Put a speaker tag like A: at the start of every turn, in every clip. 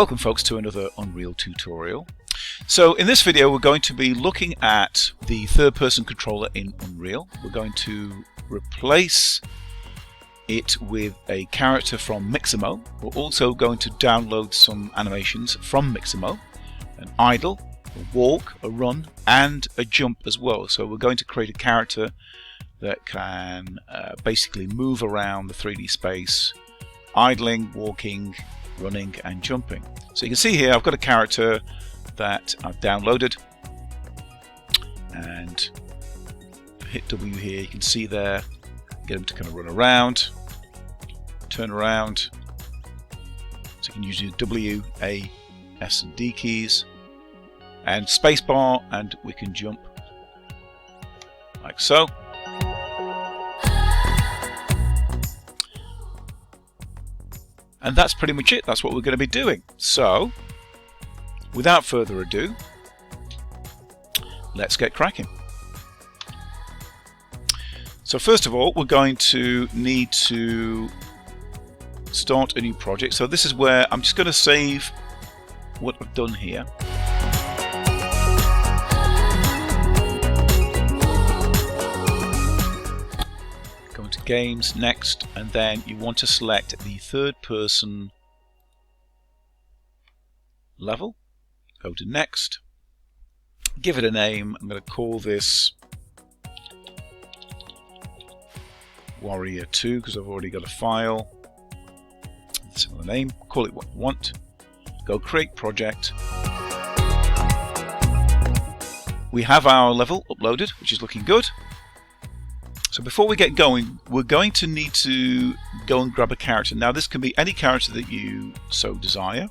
A: Welcome folks to another Unreal tutorial. So in this video we're going to be looking at the third-person controller in Unreal. We're going to replace it with a character from Mixamo. We're also going to download some animations from Mixamo, an idle, a walk, a run and a jump as well. So we're going to create a character that can basically move around the 3D space, idling, walking, running and jumping. So you can see here I've got a character that I've downloaded, and hit W here, you can see there, get him to kind of run around, turn around. So you can use your W, A, S and D keys and spacebar, and we can jump like so. And that's pretty much it. That's what we're going to be doing. So, without further ado, let's get cracking. So first of all, we're going to need to start a new project. So this is where I'm just going to save what I've done here. Go into Games, Next, and then you want to select the third person level. Go to Next, give it a name. I'm going to call this Warrior 2 because I've already got a file. Similar name, call it what you want. Go Create Project. We have our level uploaded, which is looking good. So before we get going, we're going to need to go and grab a character. Now this can be any character that you so desire.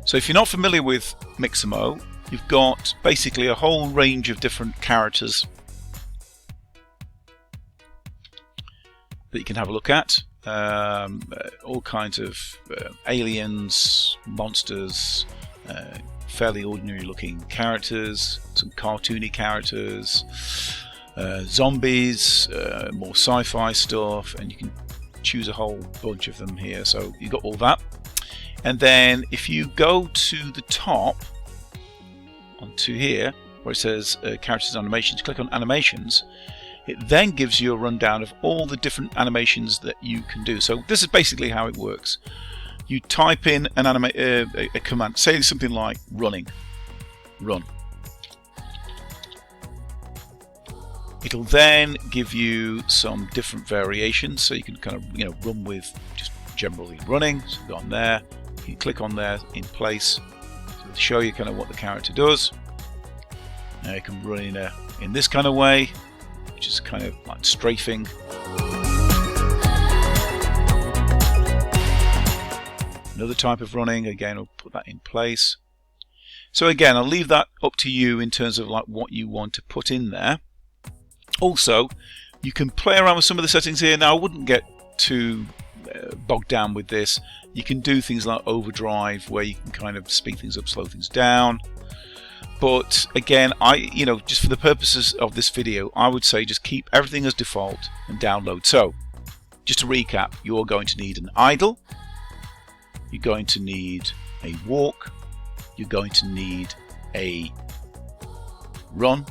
A: So if you're not familiar with Mixamo, you've got basically a whole range of different characters that you can have a look at. All kinds of aliens, monsters, fairly ordinary looking characters, some cartoony characters, zombies, more sci-fi stuff, and you can choose a whole bunch of them here. So you've got all that. And then if you go to the top onto here where it says characters and animations, click on animations, it then gives you a rundown of all the different animations that you can do. So this is basically how it works. You type in an a command, say something like running, run. It'll then give you some different variations, so you can kind of run with just generally running. So go on there, you click on there in place to show you kind of what the character does. Now you can run in this kind of way, which is kind of like strafing. Another type of running, again I'll put that in place. So again, I'll leave that up to you in terms of like what you want to put in there. Also, you can play around with some of the settings here. Now I wouldn't get too bogged down with this. You can do things like overdrive, where you can kind of speed things up, slow things down. But again, just for the purposes of this video, I would say just keep everything as default and download. So, just to recap, you're going to need an idle, you're going to need a walk, you're going to need a run,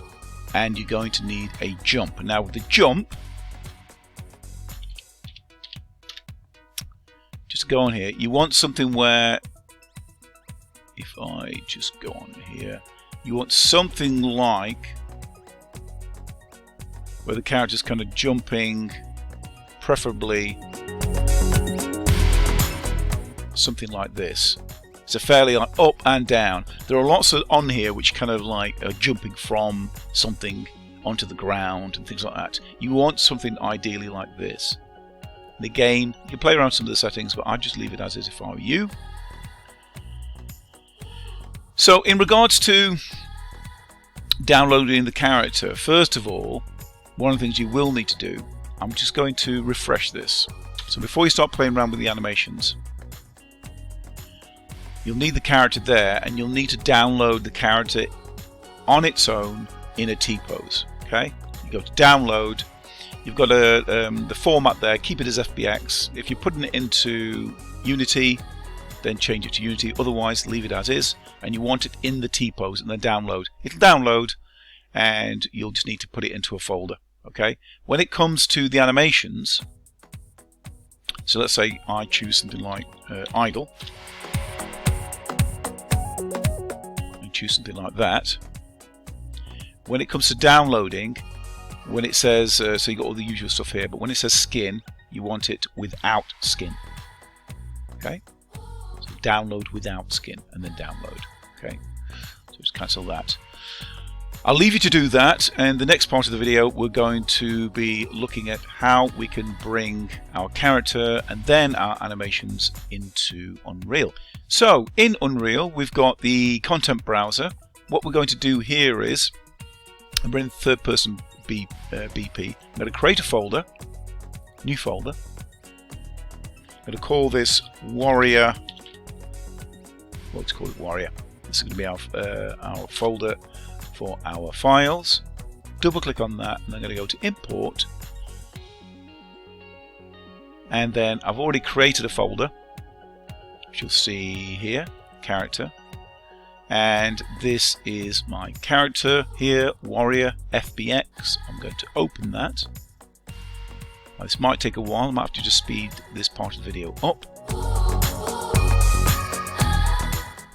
A: and you're going to need a jump. Now with the jump, just go on here, you want something where, if I just go on here, you want something like where the character's kind of jumping, preferably something like this. It's a fairly like up and down. There are lots on here which kind of like are jumping from something onto the ground and things like that. You want something ideally like this. And again, you can play around some of the settings, but I'd just leave it as is if I were you. So in regards to downloading the character, first of all, one of the things you will need to do, I'm just going to refresh this. So before you start playing around with the animations, you'll need the character there, and you'll need to download the character on its own in a T-pose. Okay, you go to download, you've got the format there, keep it as FBX. If you're putting it into Unity, then change it to Unity. Otherwise, leave it as is, and you want it in the T-pose and then download. It'll download, and you'll just need to put it into a folder. Okay. When it comes to the animations, so let's say I choose something like idle, and choose something like that. When it comes to downloading, when it says, so you got all the usual stuff here, but when it says skin, you want it without skin. Okay, so download without skin and then download. Okay, so just cancel that. I'll leave you to do that, and the next part of the video we're going to be looking at how we can bring our character and then our animations into Unreal. So in Unreal we've got the content browser. What we're going to do here is bring third person BP. I'm going to create a folder, new folder. I'm going to call this Warrior. Well, let's call it Warrior. This is going to be our folder for our files. Double click on that, and I'm going to go to Import. And then I've already created a folder, which you'll see here, character. And this is my character here, Warrior FBX. I'm going to open that. Now, this might take a while. I might have to just speed this part of the video up.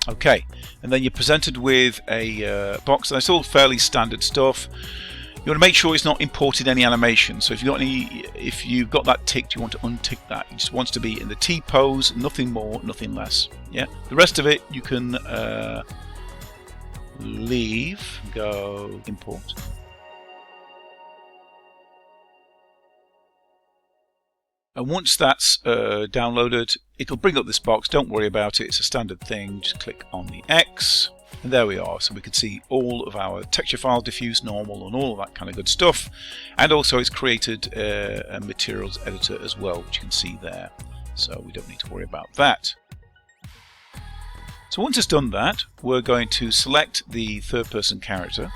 A: Okay, and then you're presented with a box, and it's all fairly standard stuff. You want to make sure it's not imported any animation. So if you've got that ticked, you want to untick that. It just wants to be in the T pose, nothing more, nothing less. Yeah. The rest of it you can leave. Go import. And once that's downloaded, it'll bring up this box. Don't worry about it. It's a standard thing. Just click on the X. And there we are. So we can see all of our texture files, diffuse, normal, and all of that kind of good stuff. And also it's created a materials editor as well, which you can see there. So we don't need to worry about that. So once it's done that, we're going to select the third person character.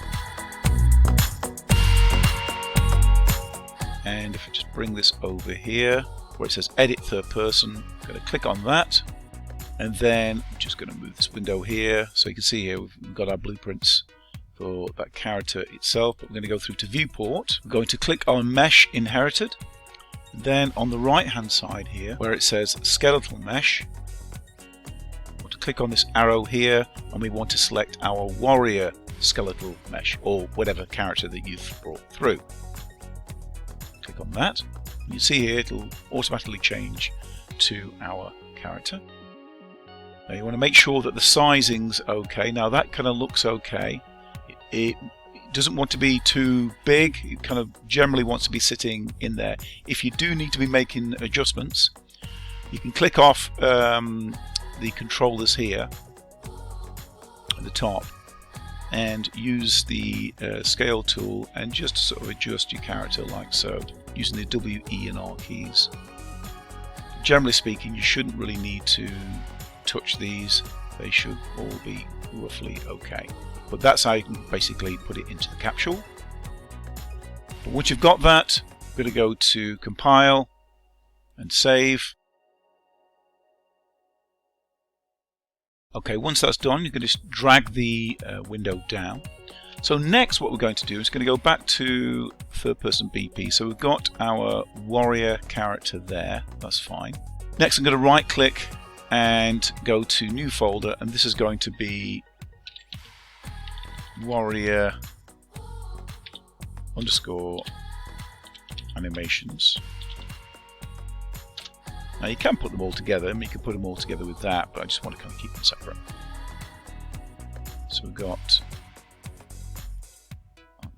A: And if I just bring this over here, where it says edit third person, I'm going to click on that. And then I'm just going to move this window here. So you can see here we've got our blueprints for that character itself. But we're going to go through to viewport. We're going to click on mesh inherited. And then on the right hand side here, where it says skeletal mesh, we want to click on this arrow here, and we want to select our warrior skeletal mesh, or whatever character that you've brought through. Click on that. You see here it'll automatically change to our character. Now you want to make sure that the sizing's okay. Now that kind of looks okay. It doesn't want to be too big. It kind of generally wants to be sitting in there. If you do need to be making adjustments, you can click off the controllers here at the top and use the scale tool and just sort of adjust your character like so, using the W, E and R keys. Generally speaking, you shouldn't really need to touch these. They should all be roughly okay. But that's how you can basically put it into the capsule. But once you've got that, we're going to go to compile and save. Okay, once that's done, you can just drag the window down. So next what we're going to do is going to go back to third person BP. So we've got our warrior character there, that's fine. Next I'm going to right click and go to new folder, and this is going to be warrior _ animations. Now you can put them all together, and you can put them all together with that, but I just want to kind of keep them separate. So we've got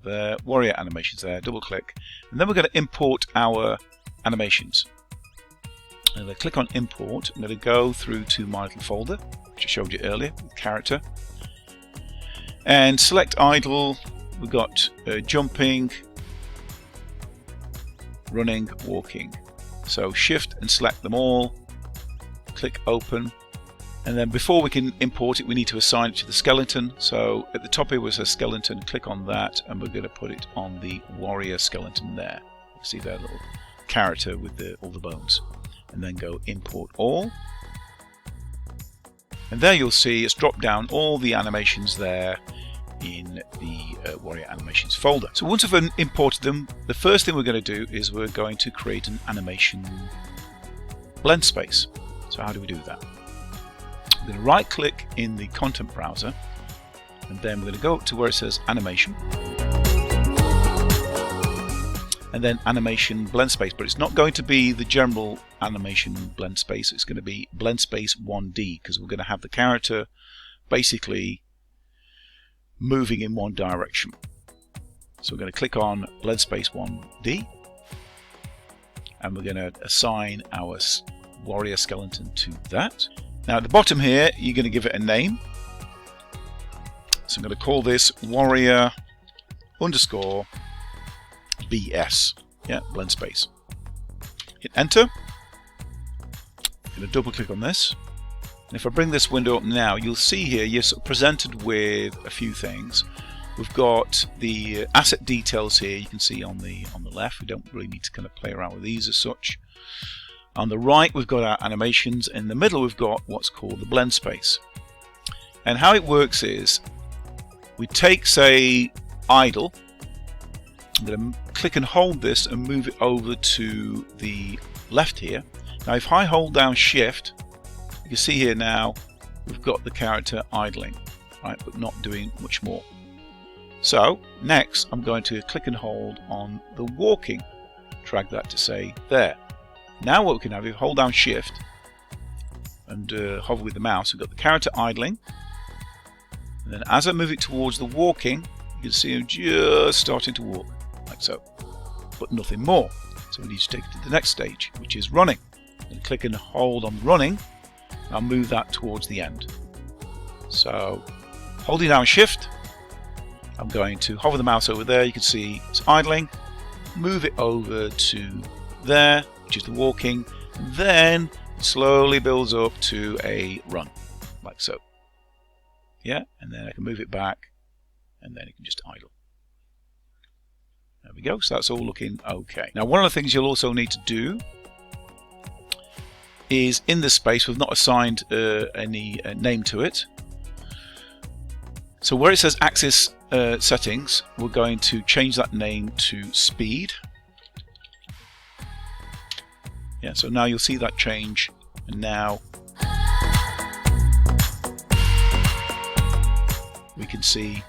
A: there, warrior animations there, double click, and then we're going to import our animations. I'm going to click on import. I'm going to go through to my little folder, which I showed you earlier, with character, and select idle. We've got jumping, running, walking. So shift and select them all, click open, and then before we can import it we need to assign it to the skeleton. So at the top here was a skeleton, click on that, and we're going to put it on the warrior skeleton there. You see that little character with all the bones, and then go import all. And there you'll see it's dropped down all the animations there in the Warrior Animations folder. So once I've imported them, the first thing we're going to do is we're going to create an animation blend space. So how do we do that? We're going to right click in the content browser, and then we're going to go up to where it says animation, and then animation blend space, but it's not going to be the general animation blend space, it's going to be Blendspace 1D, because we're going to have the character basically moving in one direction. So we're going to click on Blendspace 1D, and we're going to assign our warrior skeleton to that. Now at the bottom here, you're going to give it a name. So I'm going to call this warrior _ BS. Yeah, blend space. Hit enter. I'm going to double click on this. And if I bring this window up now, you'll see here you're sort of presented with a few things. We've got the asset details here. You can see on the left. We don't really need to kind of play around with these as such. On the right, we've got our animations. In the middle, we've got what's called the blend space. And how it works is we take, say, idle. I'm going to click and hold this and move it over to the left here. Now, if I hold down Shift, you can see here now we've got the character idling, right, but not doing much more. So next, I'm going to click and hold on the walking. Drag that to say there. Now what we can have is hold down Shift and hover with the mouse. We've got the character idling, and then as I move it towards the walking, you can see him just starting to walk, like so, but nothing more. So we need to take it to the next stage, which is running. And click and hold on running. I'll move that towards the end. So holding down Shift, I'm going to hover the mouse over there. You can see it's idling. Move it over to there, which is the walking, and then it slowly builds up to a run, like so. Yeah, and then I can move it back, and then it can just idle. There we go. So that's all looking okay. Now, one of the things you'll also need to do is in this space, we've not assigned any name to it. So where it says axis settings, we're going to change that name to speed. Yeah, so now you'll see that change, and now we can see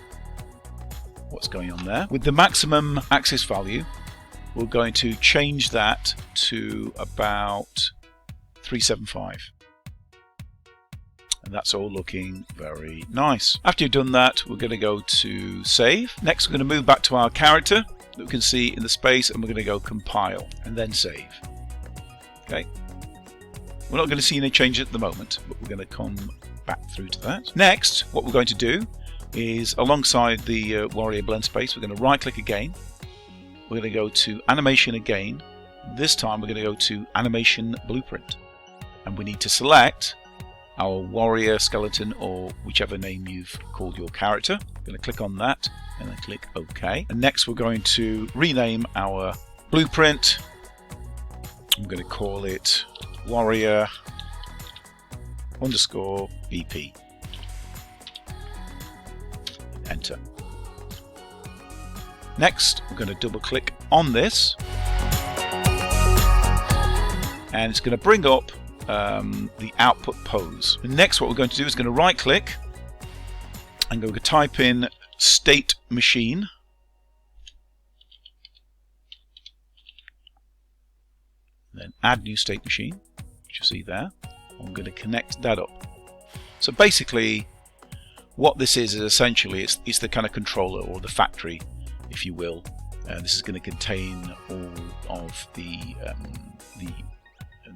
A: what's going on there. With the maximum axis value, we're going to change that to about 375. And that's all looking very nice. After you've done that, we're going to go to save. Next, we're going to move back to our character that we can see in the space, and we're going to go compile and then save. Okay. We're not going to see any change at the moment, but we're going to come back through to that. Next, what we're going to do is alongside the Warrior blend space, we're going to right click again. We're going to go to animation again. This time we're going to go to animation blueprint. And we need to select our warrior skeleton, or whichever name you've called your character. I'm going to click on that and then click OK. And next we're going to rename our blueprint. I'm going to call it warrior _ BP. Enter. Next, we're going to double click on this, and it's going to bring up the output pose. And next, what we're going to do is going to right click and go to type in state machine. Then add new state machine, which you see there. I'm going to connect that up. So basically, what this is essentially it's the kind of controller, or the factory, if you will. This is going to contain all of the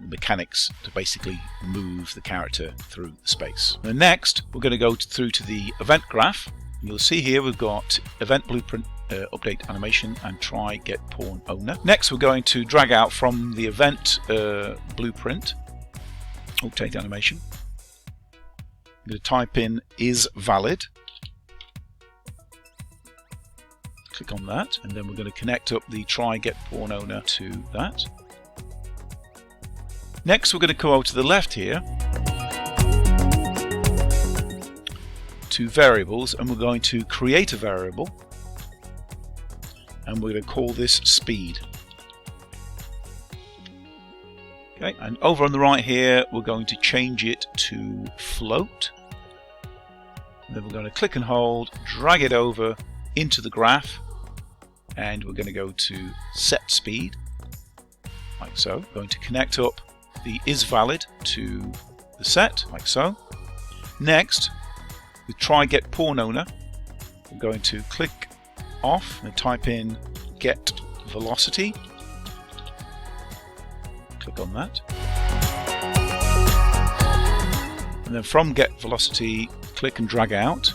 A: mechanics to basically move the character through the space. And next, we're going to go through to the event graph. You'll see here we've got event blueprint, update animation, and try get pawn owner. Next, we're going to drag out from the event blueprint update animation. I'm going to type in is valid. Click on that, and then we're going to connect up the try get pawn owner to that. Next, we're going to go over to the left here, to variables, and we're going to create a variable, and we're going to call this speed. Okay, and over on the right here, we're going to change it to float. And then we're going to click and hold, drag it over into the graph, and we're going to go to set speed, like so. We're going to connect up the isValid to the set, like so. Next, with try get pawn owner, we're going to click off and type in get velocity. Click on that. And then from get velocity, click and drag out.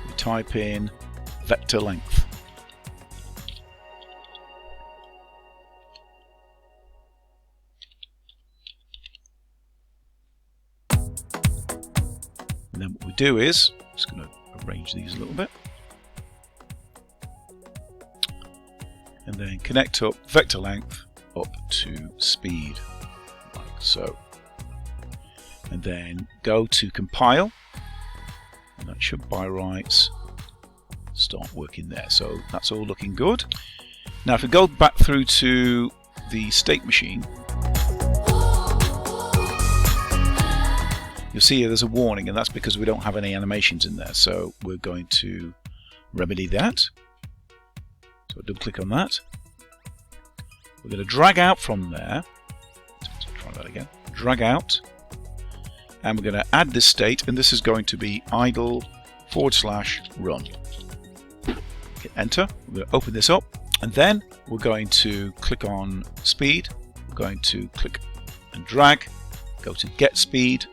A: We type in vector length. And then what we do is, I'm just going to arrange these a little bit. And then connect up vector length up to speed, like so. And then go to compile, and that should by rights start working there. So that's all looking good. Now if we go back through to the state machine, you'll see there's a warning, and that's because we don't have any animations in there. So we're going to remedy that. So double click on that. We're going to drag out from there. Let's try that again. Drag out. And we're going to add this state, and this is going to be idle /run. Hit enter. We're going to open this up, and then we're going to click on speed. We're going to click and drag, go to get speed.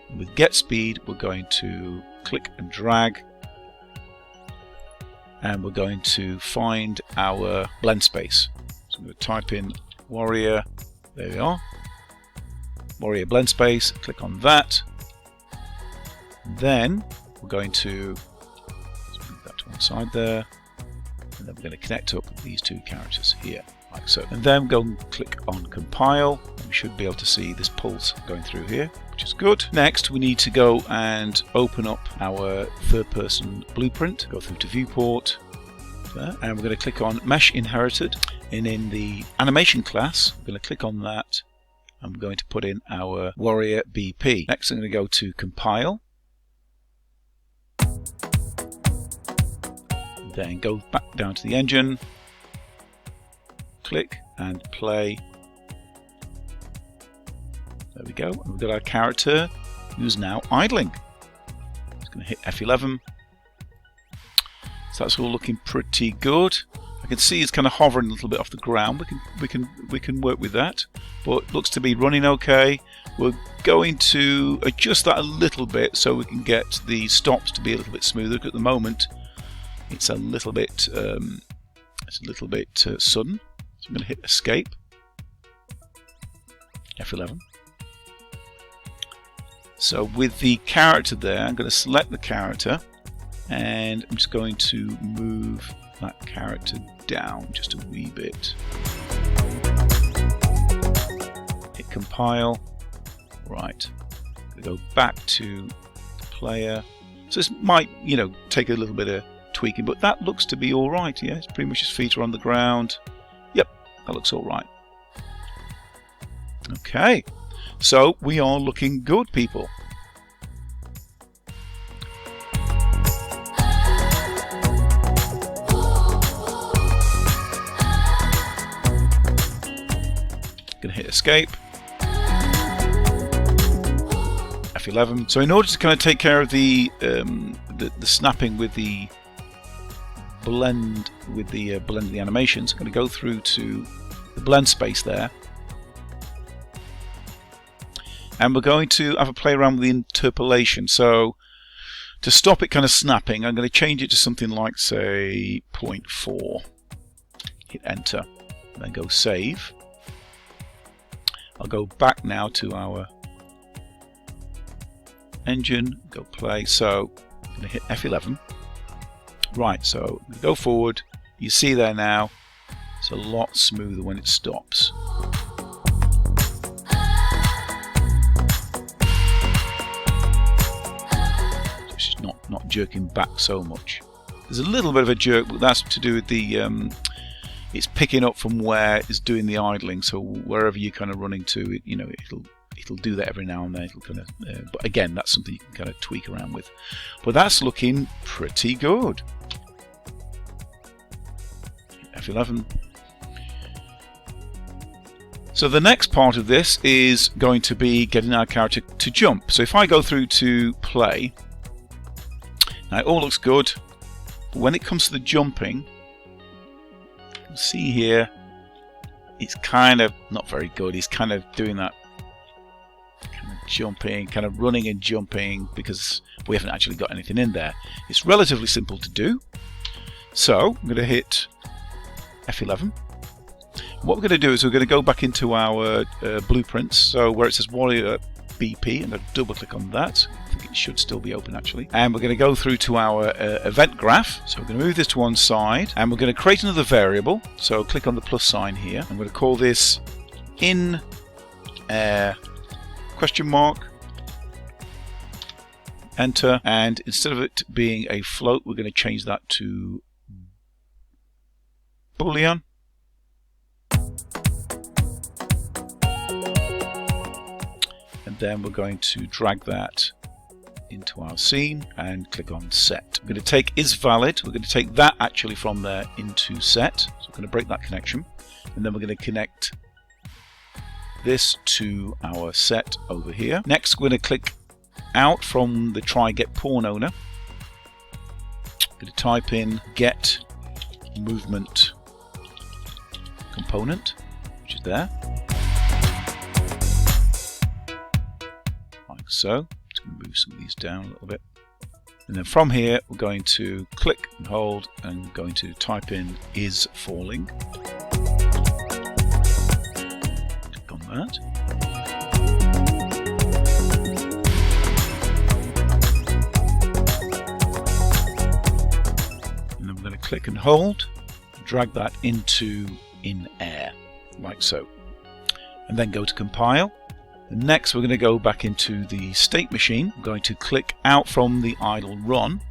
A: And with get speed, we're going to click and drag, and we're going to find our blend space. So I'm going to type in warrior, there we are, warrior blend space, click on that. Then we're going to move that to one side there, and then we're going to connect up these two characters here, like so. And then go and click on compile, and we should be able to see this pulse going through here, which is good. Next, we need to go and open up our third-person blueprint, go through to viewport, there, and we're going to click on mesh inherited, and in the animation class, we're going to click on that, and we're going to put in our warrior BP. Next, I'm going to go to compile, then go back down to the engine, click and play. There we go, and we've got our character who's now idling. Just going to hit F11. So that's all looking pretty good. I can see it's kind of hovering a little bit off the ground. We can work with that, but looks to be running okay. We're going to adjust that a little bit so we can get the stops to be a little bit smoother. At the moment, it's a little bit sudden. So I'm going to hit escape. F11. So with the character there, I'm going to select the character, and I'm just going to move that character down just a wee bit. Hit compile. Right. I'm going to go back to the player. So this might, take a little bit of tweaking, but that looks to be all right. Yeah, it's pretty much his feet are on the ground. Yep, that looks all right. Okay, so we are looking good, people. Gonna hit escape. F11. So in order to kind of take care of the snapping with the blend of the animations, I'm going to go through to the blend space there, and we're going to have a play around with the interpolation. So to stop it kind of snapping, I'm going to change it to something like, say, 0.4. Hit enter, and then go save. I'll go back now to our engine, go play. So I'm going to hit F11. Right, so go forward. You see there now, it's a lot smoother when it stops. It's not jerking back so much. There's a little bit of a jerk, but that's to do with the it's picking up from where it's doing the idling. So wherever you're kind of running to, it'll do that every now and then. It'll kind of, but again, that's something you can kind of tweak around with. But that's looking pretty good. F11. So the next part of this is going to be getting our character to jump. So if I go through to play, now it all looks good, but when it comes to the jumping, you can see here, it's kind of not very good. He's kind of doing that kind of jumping, kind of running and jumping, because we haven't actually got anything in there. It's relatively simple to do. So I'm going to hit F11. What we're going to do is we're going to go back into our blueprints. So where it says Warrior BP, I'm going to double click on that. I think it should still be open actually. And we're going to go through to our event graph. So we're going to move this to one side and we're going to create another variable. So click on the plus sign here. I'm going to call this in air question mark. Enter. And instead of it being a float, we're going to change that to Boolean. And then we're going to drag that into our scene and click on set. We're going to take is valid. We're going to take that actually from there into set. So we're going to break that connection. And then we're going to connect this to our set over here. Next, we're going to click out from the try get pawn owner. I'm going to type in get movement component, which is there. Like so. Just going to move some of these down a little bit. And then from here, we're going to click and hold and going to type in is falling. Click on that. And then we're going to click and hold, drag that into in air, like so. And then go to compile. And next we're going to go back into the state machine. We're going to click out from the idle run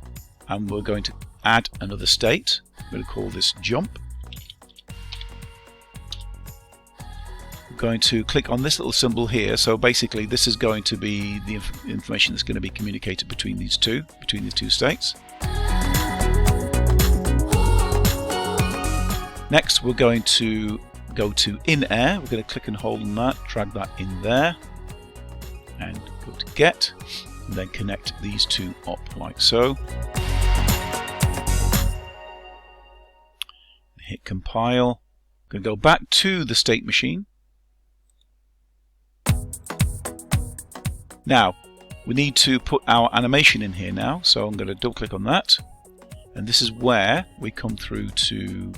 A: and we're going to add another state. I'm going to call this jump. We're going to click on this little symbol here. So basically this is going to be the information that's going to be communicated between these two states. Next we're going to go to in air. We're going to click and hold on that, drag that in there and go to get and then connect these two up like so. Hit compile. I'm going to go back to the state machine. Now we need to put our animation in here now, so I'm going to double click on that and this is where we come through to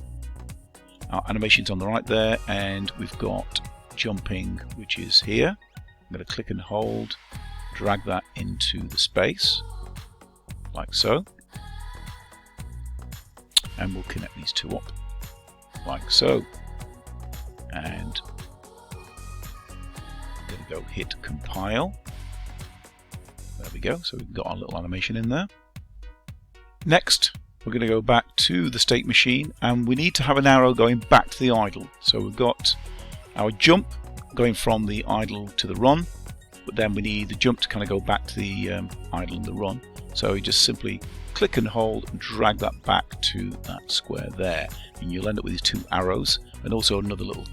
A: our animations on the right there, and we've got jumping, which is here. I'm going to click and hold, drag that into the space, like so. And we'll connect these two up, like so. And I'm going to go hit compile. There we go, so we've got our little animation in there. Next, we're going to go back to the state machine and we need to have an arrow going back to the idle. So we've got our jump going from the idle to the run, but then we need the jump to kind of go back to the idle and the run. So you just simply click and hold and drag that back to that square there. And you'll end up with these two arrows and also another little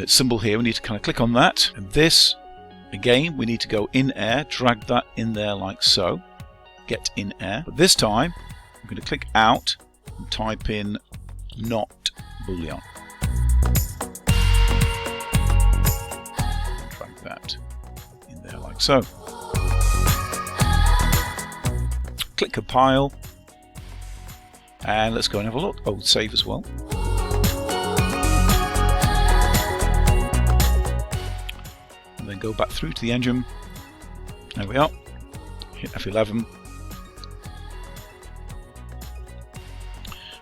A: symbol here. We need to kind of click on that. And this, again, we need to go in air, drag that in there like so. Get in air. But this time I'm going to click out and type in not Boolean. Drag that in there like so. Click compile and let's go and have a look. Oh, save as well. And then go back through to the engine. There we are. Hit F11.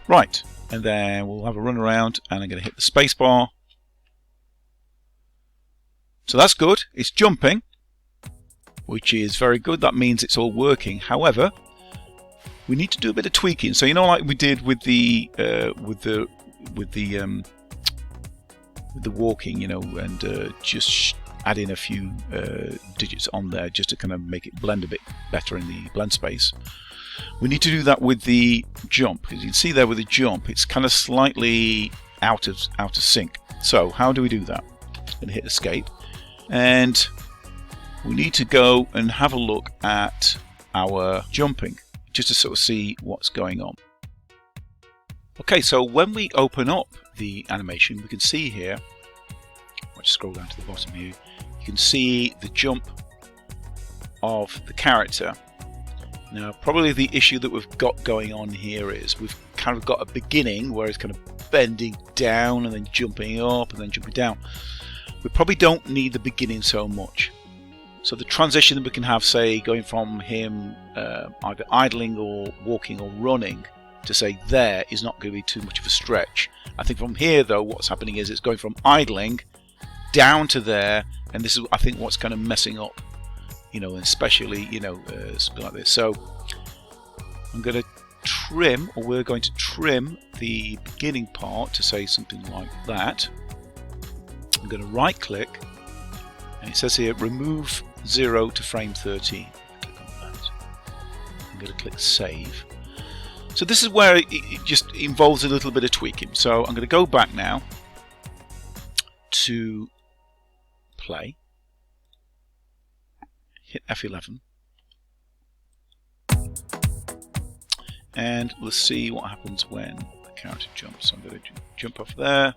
A: Right, and then we'll have a run around and I'm going to hit the space bar. So that's good, it's jumping. which is very good. That means it's all working. However, we need to do a bit of tweaking. So you know, like we did with the walking, you know, and just add in a few digits on there just to kind of make it blend a bit better in the blend space. We need to do that with the jump. As you can see there with the jump, it's kind of slightly out of sync. So how do we do that? I'm going to hit escape, and we need to go and have a look at our jumping just to sort of see what's going on. Okay, so when we open up the animation, we can see here, I'll just scroll down to the bottom here, you can see the jump of the character. Now, probably the issue that we've got going on here is we've kind of got a beginning where it's kind of bending down and then jumping up and then jumping down. We probably don't need the beginning so much. So the transition that we can have, say, going from him either idling or walking or running to say there is not going to be too much of a stretch. I think from here, though, what's happening is it's going from idling down to there, and this is, I think, what's kind of messing up, you know, and especially, you know, something like this. So I'm going to trim, or we're going to trim the beginning part to say something like that. I'm going to right click, and it says here remove 0 to frame 30. Click on that. I'm going to click save. So this is where it just involves a little bit of tweaking. So I'm going to go back now to play, hit F11, and let's see what happens when the character jumps. So I'm going to jump off there.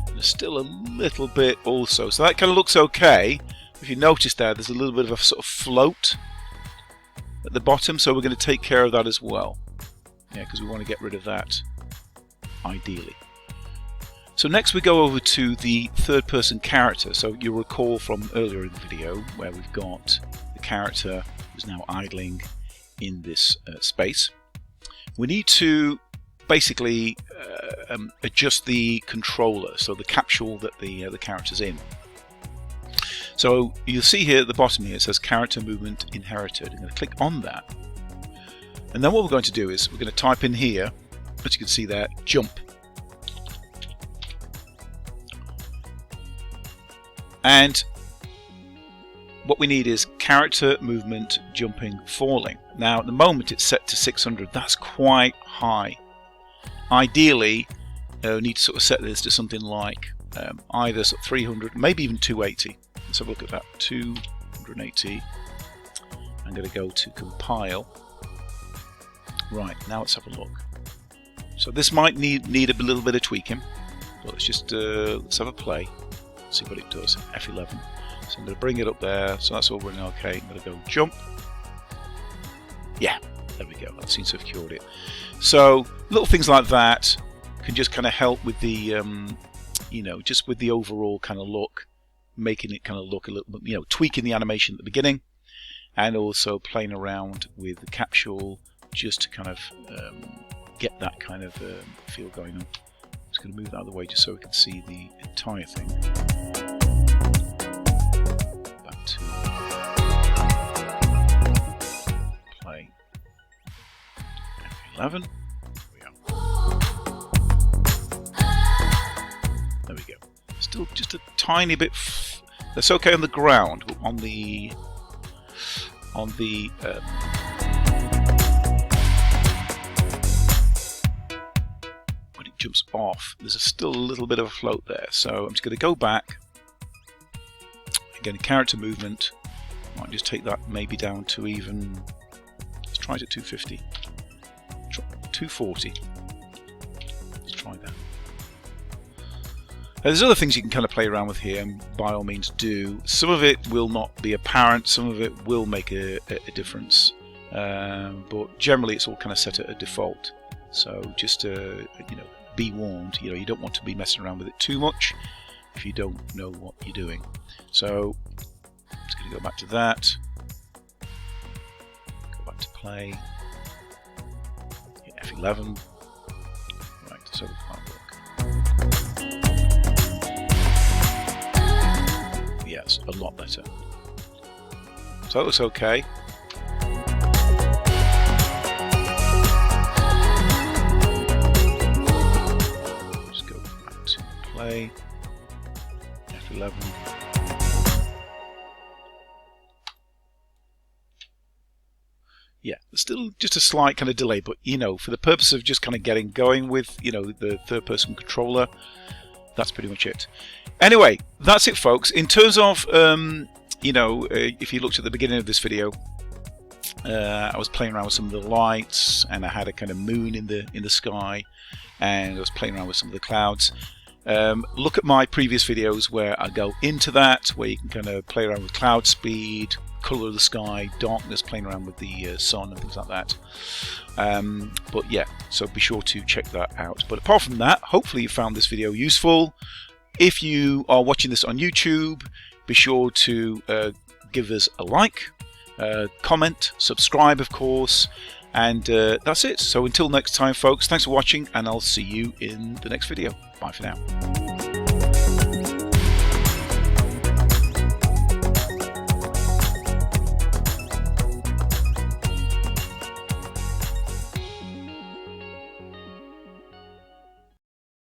A: There's still a little bit also, so that kind of looks okay. If you notice there's a little bit of a sort of float at the bottom, so we're going to take care of that as well. Yeah, because we want to get rid of that ideally. So next we go over to the third person character. So you'll recall from earlier in the video where we've got the character who's now idling in this space. We need to basically adjust the controller, so the capsule that the character's in. So you'll see here at the bottom here it says character movement inherited. I'm going to click on that, and then what we're going to do is we're going to type in here, as you can see there, jump. And what we need is character movement jumping falling. Now at the moment it's set to 600. That's quite high. Ideally we need to sort of set this to something like either sort of 300, maybe even 280. Let's have a look at that. 280. I'm going to go to compile. Right, now let's have a look. So this might need a little bit of tweaking, but let's just let's have a play, see what it does. F11. So I'm going to bring it up there, so that's all running okay. I'm going to go jump. Yeah, there we go. That seems to have cured it. So little things like that can just kind of help with the, you know, just with the overall kind of look, making it kind of look a little bit, you know, tweaking the animation at the beginning, and also playing around with the capsule just to kind of get that kind of feel going on. I'm just going to move that out of the way just so we can see the entire thing. Back to play. F11. There we go. Still just a tiny bit. That's okay on the ground. On the when it jumps off, there's still a little bit of a float there. So I'm just going to go back. Again, character movement. Might just take that maybe down to even. Let's try it at 250. 240. Let's try that. There's other things you can kind of play around with here, and by all means do. Some of it will not be apparent, some of it will make a difference, but generally it's all kind of set at a default. So just you know, be warned. You know, you don't want to be messing around with it too much if you don't know what you're doing. So I'm just going to go back to that. Go back to play. Hit F11. Right, so it might work. Yes, a lot better. So that looks okay. Just go back to play. F11. Yeah, there's still just a slight kind of delay, but you know, for the purpose of just kind of getting going with, you know, the third-person controller, that's pretty much it. Anyway, that's it, folks. In terms of, you know, if you looked at the beginning of this video, I was playing around with some of the lights, and I had a kind of moon in the sky, and I was playing around with some of the clouds. Look at my previous videos where I go into that, where you can kind of play around with cloud speed, colour of the sky, darkness, playing around with the sun and things like that. But yeah, so be sure to check that out. But apart from that, hopefully you found this video useful. If you are watching this on YouTube, be sure to give us a like, comment, subscribe of course, and that's it. So until next time folks, thanks for watching, and I'll see you in the next video. Bye for now.